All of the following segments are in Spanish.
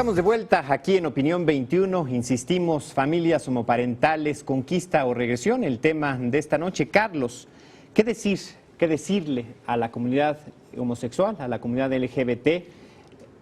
Estamos de vuelta aquí en Opinión 21. Insistimos, familias homoparentales, conquista o regresión, el tema de esta noche. Carlos, ¿qué decirle a la comunidad homosexual, a la comunidad LGBT,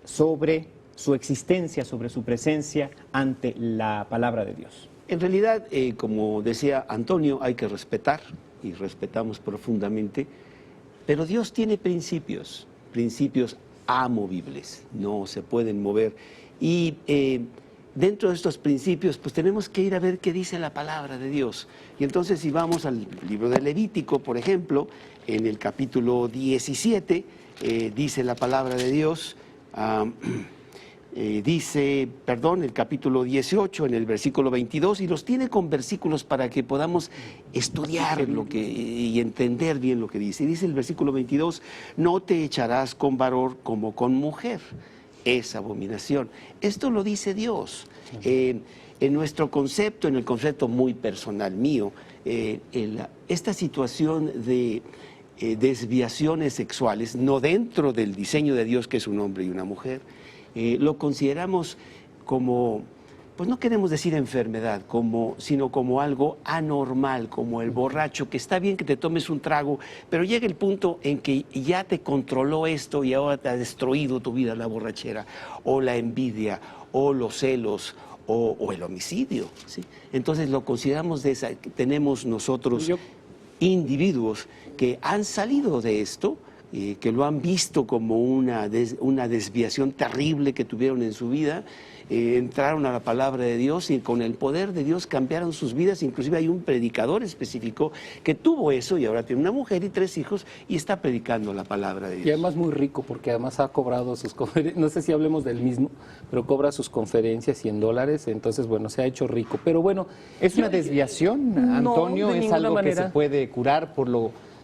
sobre su existencia, sobre su presencia ante la palabra de Dios? En realidad, como decía Antonio, hay que respetar, y respetamos profundamente, pero Dios tiene principios amovibles, no se pueden mover. Y dentro de estos principios, pues tenemos que ir a ver qué dice la palabra de Dios. Y entonces, si vamos al libro de Levítico, por ejemplo, en el capítulo 17, dice la palabra de Dios, el capítulo 18, en el versículo 22, y los tiene con versículos para que podamos estudiar y entender bien lo que dice. Dice el versículo 22, no te echarás con varón como con mujer, es abominación. Esto lo dice Dios. En nuestro concepto, en el concepto muy personal mío, esta situación de desviaciones sexuales, no dentro del diseño de Dios, que es un hombre y una mujer, lo consideramos como, pues no queremos decir enfermedad, sino como algo anormal, como el borracho, que está bien que te tomes un trago, pero llega el punto en que ya te controló esto y ahora te ha destruido tu vida la borrachera, o la envidia, o los celos, o el homicidio, ¿sí? Entonces lo consideramos tenemos nosotros individuos que han salido de esto, que lo han visto como una desviación terrible que tuvieron en su vida, entraron a la palabra de Dios y con el poder de Dios cambiaron sus vidas. Inclusive hay un predicador específico que tuvo eso y ahora tiene una mujer y 3 hijos y está predicando la palabra de Dios. Y además muy rico, porque además ha cobrado sus conferencias, no sé si hablemos del mismo, pero cobra sus conferencias $100, entonces bueno, se ha hecho rico. Pero bueno, ¿es una desviación, Antonio? No, ¿Es algo que se puede curar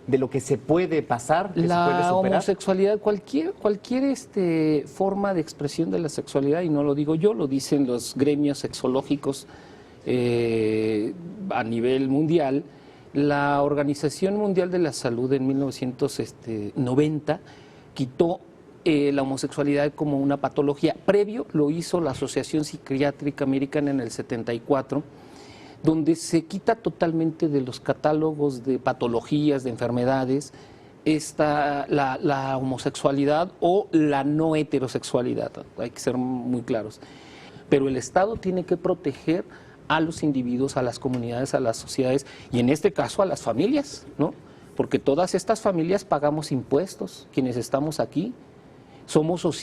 de lo que se puede pasar, que se puede superar? La homosexualidad, cualquier forma de expresión de la sexualidad, y no lo digo yo, lo dicen los gremios sexológicos a nivel mundial. La Organización Mundial de la Salud en 1990 quitó la homosexualidad como una patología. Previo lo hizo la Asociación Psiquiátrica Americana en el 74, donde se quita totalmente de los catálogos de patologías, de enfermedades, la homosexualidad o la no heterosexualidad. Hay que ser muy claros. Pero el Estado tiene que proteger a los individuos, a las comunidades, a las sociedades y en este caso a las familias, ¿no? Porque todas estas familias pagamos impuestos, quienes estamos aquí. Somos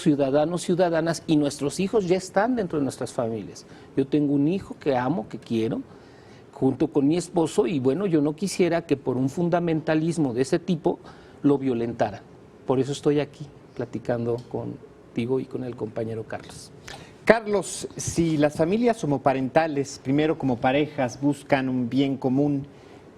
ciudadanos, ciudadanas, y nuestros hijos ya están dentro de nuestras familias. Yo tengo un hijo que amo, que quiero, junto con mi esposo, y bueno, yo no quisiera que por un fundamentalismo de ese tipo lo violentaran. Por eso estoy aquí, platicando contigo y con el compañero Carlos. Carlos, si las familias homoparentales, primero como parejas, buscan un bien común,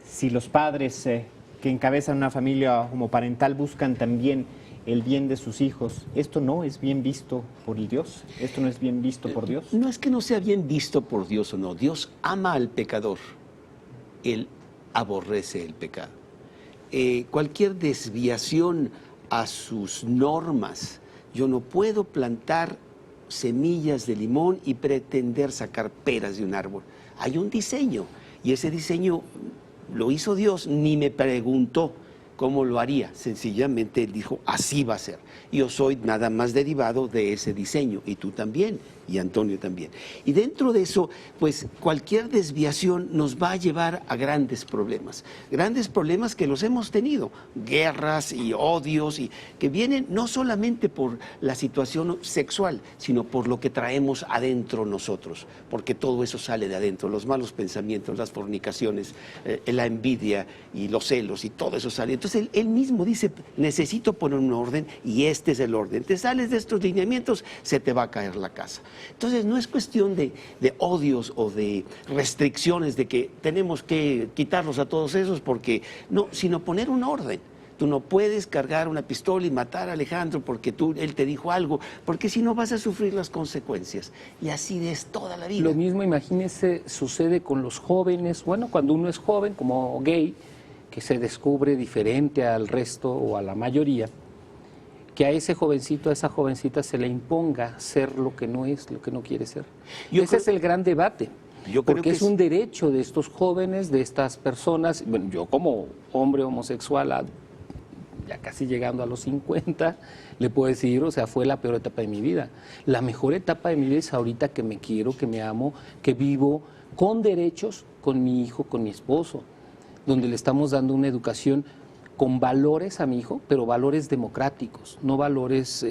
si los padres que encabezan una familia homoparental buscan también el bien de sus hijos, ¿esto no es bien visto por el Dios? ¿Esto no es bien visto por Dios? No es que no sea bien visto por Dios o no. Dios ama al pecador. Él aborrece el pecado. Cualquier desviación a sus normas, yo no puedo plantar semillas de limón y pretender sacar peras de un árbol. Hay un diseño y ese diseño lo hizo Dios, ni me preguntó cómo lo haría, sencillamente él dijo, así va a ser. Yo soy nada más derivado de ese diseño, y tú también, y Antonio también. Y dentro de eso, pues cualquier desviación nos va a llevar a grandes problemas que los hemos tenido, guerras y odios, y que vienen no solamente por la situación sexual, sino por lo que traemos adentro nosotros, porque todo eso sale de adentro, los malos pensamientos, las fornicaciones, la envidia y los celos, y todo eso sale. Entonces él mismo dice, necesito poner un orden, y este es el orden. Te sales de estos lineamientos, se te va a caer la casa. Entonces no es cuestión de odios o de restricciones de que tenemos que quitarlos a todos esos, porque no, sino poner un orden. Tú no puedes cargar una pistola y matar a Alejandro porque él te dijo algo, porque si no vas a sufrir las consecuencias. Y así es toda la vida. Lo mismo, imagínese, sucede con los jóvenes. Bueno, cuando uno es joven, como gay, que se descubre diferente al resto o a la mayoría, que a ese jovencito, a esa jovencita se le imponga ser lo que no es, lo que no quiere ser. Yo Ese creo- es el gran debate. Yo creo Porque que es un derecho de estos jóvenes, de estas personas. Bueno, yo como hombre homosexual, ya casi llegando a los 50, le puedo decir, o sea, fue la peor etapa de mi vida. La mejor etapa de mi vida es ahorita que me quiero, que me amo, que vivo con derechos con mi hijo, con mi esposo, donde le estamos dando una educación con valores a mi hijo, pero valores democráticos, no valores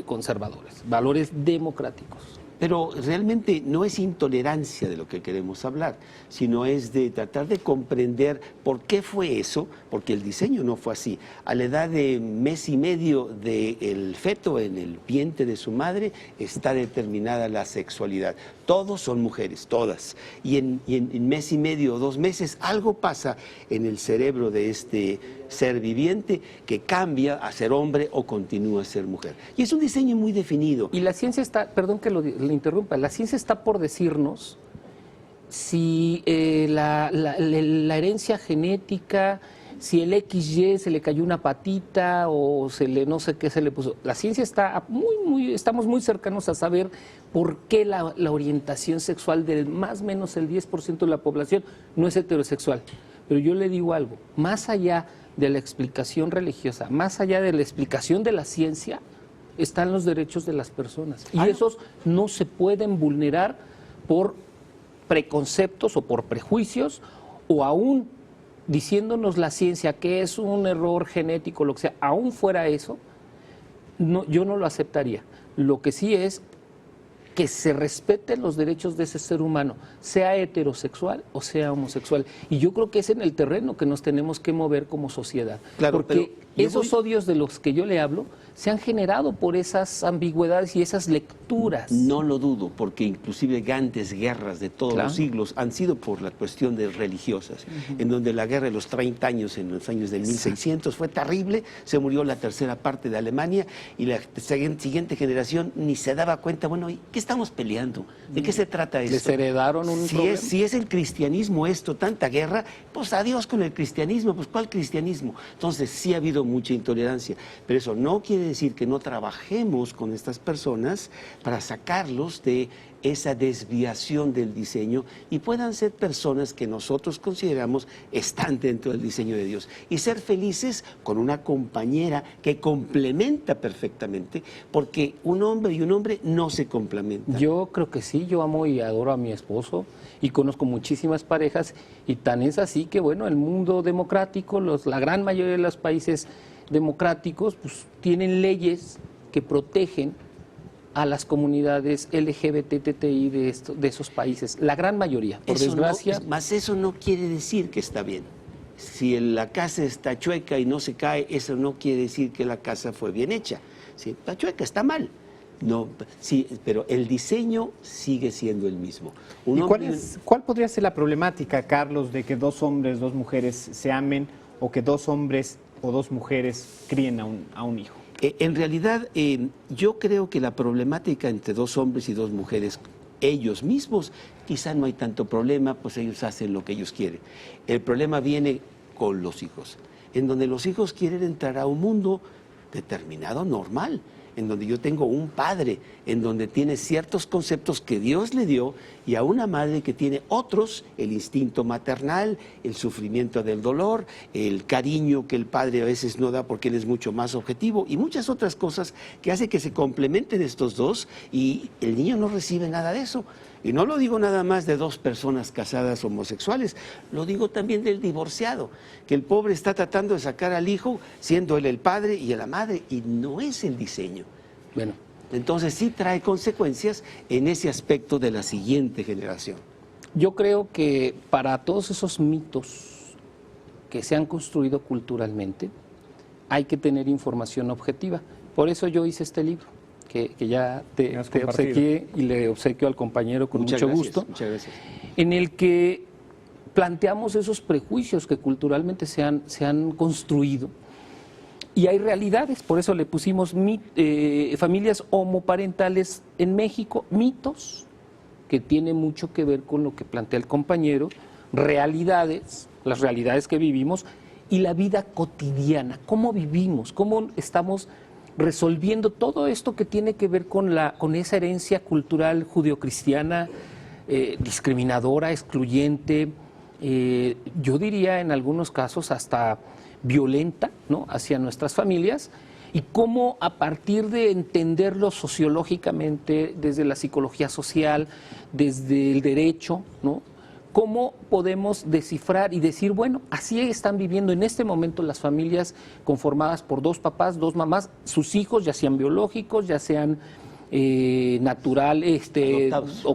conservadores, valores democráticos. Pero realmente no es intolerancia de lo que queremos hablar, sino es de tratar de comprender por qué fue eso, porque el diseño no fue así. A la edad de mes y medio del feto en el vientre de su madre está determinada la sexualidad. Todos son mujeres, todas. Y en mes y medio o 2 meses algo pasa en el cerebro de este ser viviente que cambia a ser hombre o continúa a ser mujer. Y es un diseño muy definido. Y la ciencia está, perdón que lo interrumpa, la ciencia está por decirnos si la herencia genética, si el XY se le cayó una patita o no sé qué se le puso. La ciencia está estamos muy cercanos a saber por qué la orientación sexual del más o menos el 10% de la población no es heterosexual. Pero yo le digo algo, más allá de la explicación religiosa, más allá de la explicación de la ciencia, están los derechos de las personas. Y esos no se pueden vulnerar por preconceptos o por prejuicios, o aún diciéndonos la ciencia que es un error genético, lo que sea, aún fuera eso, yo no lo aceptaría. Lo que sí es que se respeten los derechos de ese ser humano, sea heterosexual o sea homosexual. Y yo creo que es en el terreno que nos tenemos que mover como sociedad. Claro, porque esos odios de los que yo le hablo se han generado por esas ambigüedades y esas lecturas. No lo dudo, porque inclusive grandes guerras de todos Claro. los siglos han sido por la cuestión de religiosas, en donde la guerra de los 30 años, en los años de 1600, fue terrible, se murió la tercera parte de Alemania y la siguiente generación ni se daba cuenta, bueno, ¿y qué estamos peleando? ¿De qué se trata esto? Les heredaron un problema. Si es el cristianismo esto, tanta guerra, pues adiós con el cristianismo, pues ¿cuál cristianismo? Entonces sí ha habido mucha intolerancia, pero eso no quiere decir que no trabajemos con estas personas para sacarlos de esa desviación del diseño y puedan ser personas que nosotros consideramos están dentro del diseño de Dios y ser felices con una compañera que complementa perfectamente, porque un hombre y un hombre no se complementan. Yo creo que sí, yo amo y adoro a mi esposo y conozco muchísimas parejas y tan es así que, bueno, el mundo democrático, la gran mayoría de los países democráticos, pues tienen leyes que protegen a las comunidades LGBTTI de esos países, la gran mayoría, por Eso desgracia. Más eso no quiere decir que está bien. Si la casa está chueca y no se cae, eso no quiere decir que la casa fue bien hecha. Si está chueca, está mal. No, sí, pero el diseño sigue siendo el mismo. ¿Y cuál podría ser la problemática, Carlos, de que 2 hombres, 2 mujeres se amen o que 2 hombres o 2 mujeres críen a un hijo? En realidad, yo creo que la problemática entre 2 hombres y 2 mujeres, ellos mismos, quizá no hay tanto problema, pues ellos hacen lo que ellos quieren. El problema viene con los hijos, en donde los hijos quieren entrar a un mundo determinado, normal, en donde yo tengo un padre, en donde tiene ciertos conceptos que Dios le dio, y a una madre que tiene otros, el instinto maternal, el sufrimiento del dolor, el cariño que el padre a veces no da porque él es mucho más objetivo, y muchas otras cosas que hace que se complementen estos dos, y el niño no recibe nada de eso. Y no lo digo nada más de 2 personas casadas homosexuales, lo digo también del divorciado, que el pobre está tratando de sacar al hijo, siendo él el padre y la madre, y no es el diseño. Bueno, Entonces sí trae consecuencias en ese aspecto de la siguiente generación. yo creo que para todos esos mitos que se han construido culturalmente, hay que tener información objetiva. Por eso yo hice este libro, que ya te obsequié y le obsequio al compañero con mucho gusto, Muchas gracias. en el que planteamos esos prejuicios que culturalmente se han construido. Y hay realidades, por eso le pusimos familias homoparentales en México, mitos, que tiene mucho que ver con lo que plantea el compañero, realidades, las realidades que vivimos y la vida cotidiana, cómo vivimos, cómo estamos resolviendo todo esto que tiene que ver con esa herencia cultural judeocristiana, discriminadora, excluyente, yo diría en algunos casos hasta violenta, ¿no?, hacia nuestras familias, y cómo a partir de entenderlo sociológicamente, desde la psicología social, desde el derecho, ¿no?, cómo podemos descifrar y decir, bueno, así están viviendo en este momento las familias conformadas por 2 papás, 2 mamás, sus hijos, ya sean biológicos, ya sean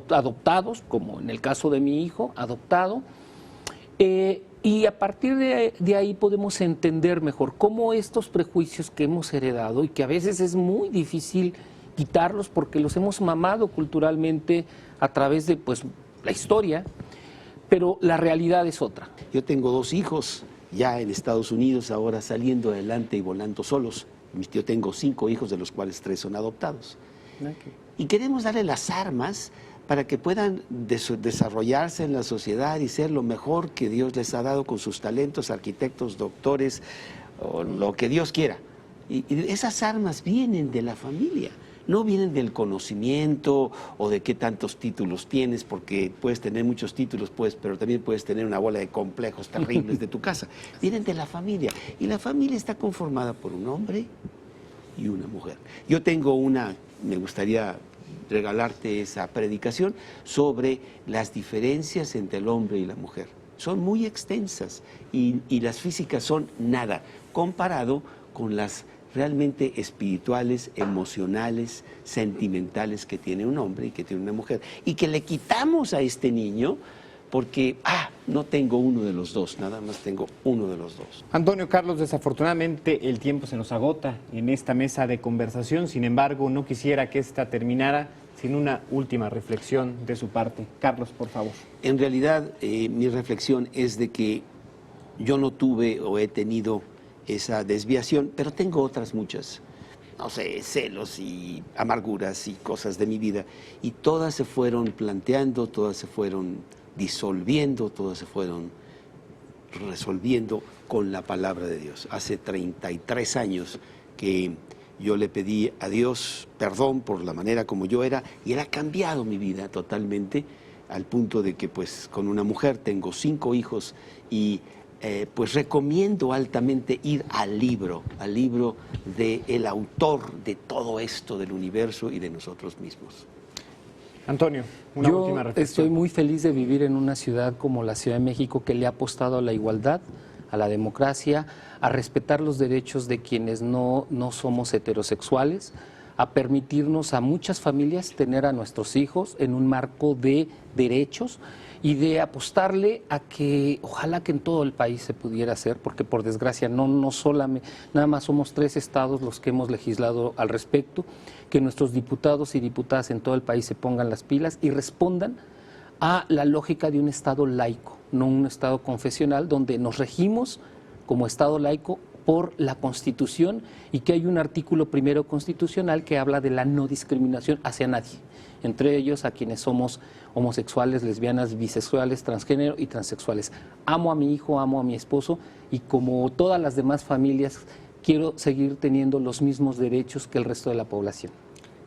adoptados, como en el caso de mi hijo, adoptado. Y a partir de ahí podemos entender mejor cómo estos prejuicios que hemos heredado y que a veces es muy difícil quitarlos porque los hemos mamado culturalmente a través de pues, la historia, pero la realidad es otra. Yo tengo 2 hijos ya en Estados Unidos, ahora saliendo adelante y volando solos. Yo tengo 5 hijos, de los cuales 3 son adoptados. Okay. Y queremos darle las armas para que puedan desarrollarse en la sociedad y ser lo mejor que Dios les ha dado con sus talentos, arquitectos, doctores, o lo que Dios quiera. Y esas armas vienen de la familia, no vienen del conocimiento o de qué tantos títulos tienes, porque puedes tener muchos títulos, pero también puedes tener una bola de complejos terribles de tu casa. Vienen de la familia, y la familia está conformada por un hombre y una mujer. Yo tengo me gustaría regalarte esa predicación sobre las diferencias entre el hombre y la mujer. Son muy extensas y las físicas son nada comparado con las realmente espirituales, emocionales, sentimentales que tiene un hombre y que tiene una mujer, y que le quitamos a este niño porque, no tengo uno de los dos, nada más tengo uno de los dos. Antonio Carlos, desafortunadamente el tiempo se nos agota en esta mesa de conversación, sin embargo, no quisiera que esta terminara sin una última reflexión de su parte. Carlos, por favor. En realidad, mi reflexión es de que yo no tuve o he tenido esa desviación, pero tengo otras muchas, no sé, celos y amarguras y cosas de mi vida, y todas se fueron planteando, todas se fueron disolviendo, todas se fueron resolviendo con la palabra de Dios. Hace 33 años que yo le pedí a Dios perdón por la manera como yo era, y Él ha cambiado mi vida totalmente, al punto de que pues con una mujer tengo 5 hijos, y pues recomiendo altamente ir al libro del autor de todo esto, del universo y de nosotros mismos. Antonio, una última reflexión. Estoy muy feliz de vivir en una ciudad como la Ciudad de México, que le ha apostado a la igualdad, a la democracia, a respetar los derechos de quienes no somos heterosexuales, a permitirnos a muchas familias tener a nuestros hijos en un marco de derechos y de apostarle a que ojalá que en todo el país se pudiera hacer, porque por desgracia no solamente, nada más somos 3 estados los que hemos legislado al respecto, que nuestros diputados y diputadas en todo el país se pongan las pilas y respondan a la lógica de un estado laico, no un estado confesional, donde nos regimos como estado laico por la Constitución, y que hay un artículo primero constitucional que habla de la no discriminación hacia nadie, entre ellos a quienes somos homosexuales, lesbianas, bisexuales, transgénero y transexuales. Amo a mi hijo, amo a mi esposo, y como todas las demás familias quiero seguir teniendo los mismos derechos que el resto de la población.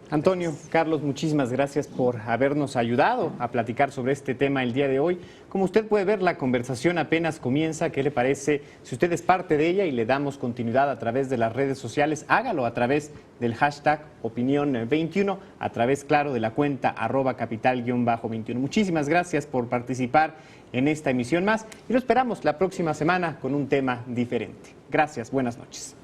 Antonio, Carlos, muchísimas gracias por habernos ayudado a platicar sobre este tema el día de hoy. Como usted puede ver, la conversación apenas comienza. ¿Qué le parece? Si usted es parte de ella y le damos continuidad a través de las redes sociales, hágalo a través del hashtag Opinión21, a través, claro, de la cuenta @capital_21. Muchísimas gracias por participar en esta emisión más, y lo esperamos la próxima semana con un tema diferente. Gracias, buenas noches.